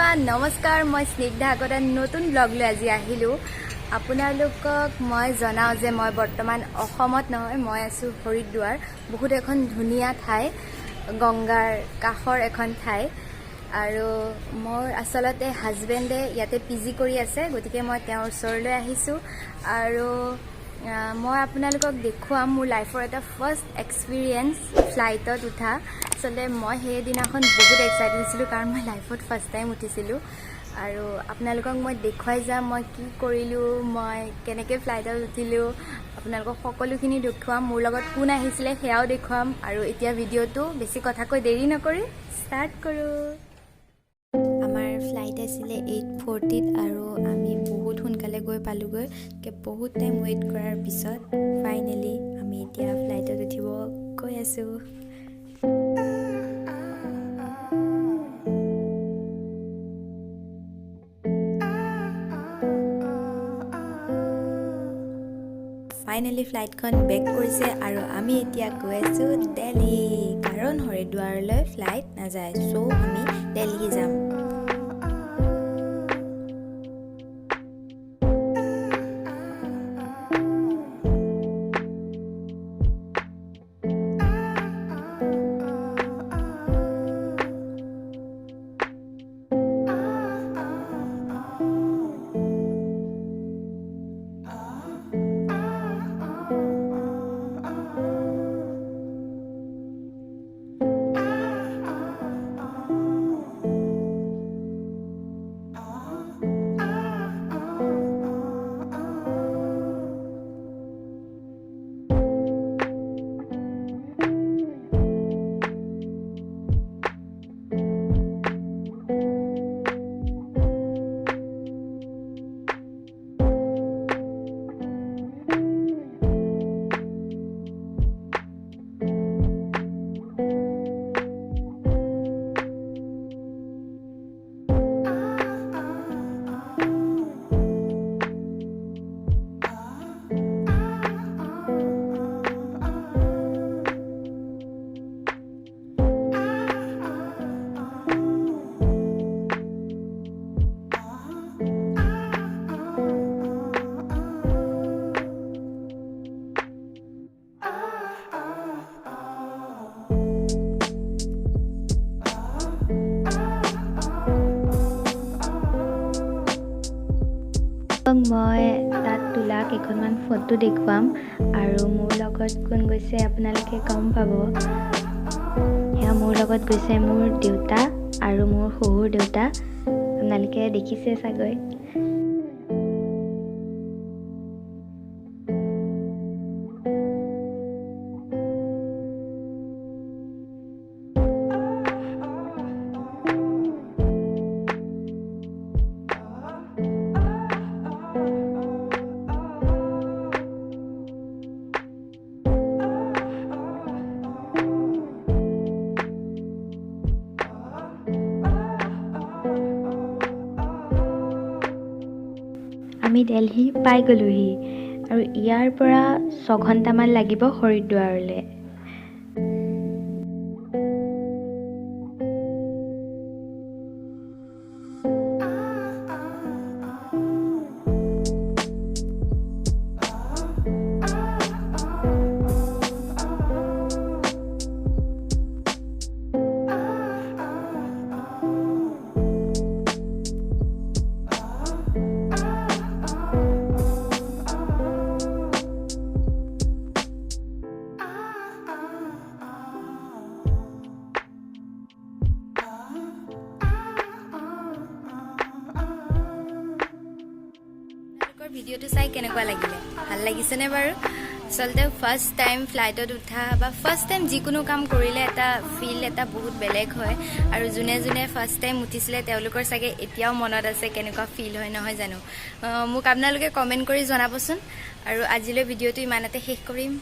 everyone नमस्कार मैं स्निग्धा आगता नतुन ब्लग ले आज आहिलो आपनालोকক मैं जनाओ जे मैं बर्तमान अসমत নহয় मैं आसु हरिद्वार बहुत एखन धुनिया ठाई गंगार काखर एखन ठाई आरो मोर आसलते हाजबेंडे याते पीजी करि आसे गतिके मैं তেওঁৰ ওচৰলৈ আহিছো आरो मैं आपनालोকক देखुवाम मोर लाइफर एटा फर्स्ट एक्सपीरियंस फ्लाइटत उठा आसलते मैं সেই দিনাখন बहुत एक्साइटेड হৈছিলো কাৰণ মই লাইফত ফাৰ্ষ্ট টাইম উঠিছিলো আৰু আপোনালোকক মই দেখুৱাই যাম মই কি কৰিলো মই কেনেকৈ ফ্লাইটত উঠিলো আপোনালোকক সকলোখিনি দেখুৱাম মোৰ লগত কোন আহিছিলে হেয়াও দেখুৱাম আৰু এতিয়া ভিডিঅটো বেছি কথা কৈ দেৰি নকৰি স্টাৰ্ট কৰো আমাৰ ফ্লাইট আছিলে 8:40 আৰু আমি বহুত সোনকালে গৈ পালোগৈ কে বহুত টাইম ওয়েট কৰাৰ পিছত ফাইনালি আমি এতিয়া ফ্লাইটত উঠিব গৈ আছো फाइनली फ्लाइटखन बेक কৰিছে আৰু আমি এতিয়া গৈ আছো দিল্লী কাৰণ হৰিদ্বাৰলৈ ফ্লাইট না যায় সো আমি দিল্লী যাম মই তাত তোলা কেইখনমান ফটো দেখুৱাম আৰু মোৰ লগত কোন গৈছে আপোনালোকে গম পাব এয়া মোৰ লগত গৈছে মোৰ দেউতা আৰু মোৰ শহুৰ দেউতা আপোনালোকে দেখিছে চাগৈ আমি দিল্লী পাই গলোহি আৰু ইয়াৰ পৰা 6 ঘণ্টামান লাগিব হৰিদ্বাৰলৈ ভিডিওটো চাই কেনেকুৱা লাগিলে ভাল লাগিছে নে বাৰু চলতে ফাৰ্স্ট টাইম ফ্লাইটত উঠা বা ফাৰ্স্ট টাইম যিকোনো কাম কৰিলে এটা ফিল এটা বহুত বেলেগ হয় আৰু যোনে যোনে ফাৰ্স্ট টাইম উঠিছিলে তেওঁলোকৰ চাগে এতিয়াও মনত আছে কেনেকুৱা ফিল হয় নহয় জানো মোক আপোনালোকে কমেন্ট কৰি জনাবচোন আৰু আজিলৈ ভিডিওটো ইমানতে শেষ কৰিম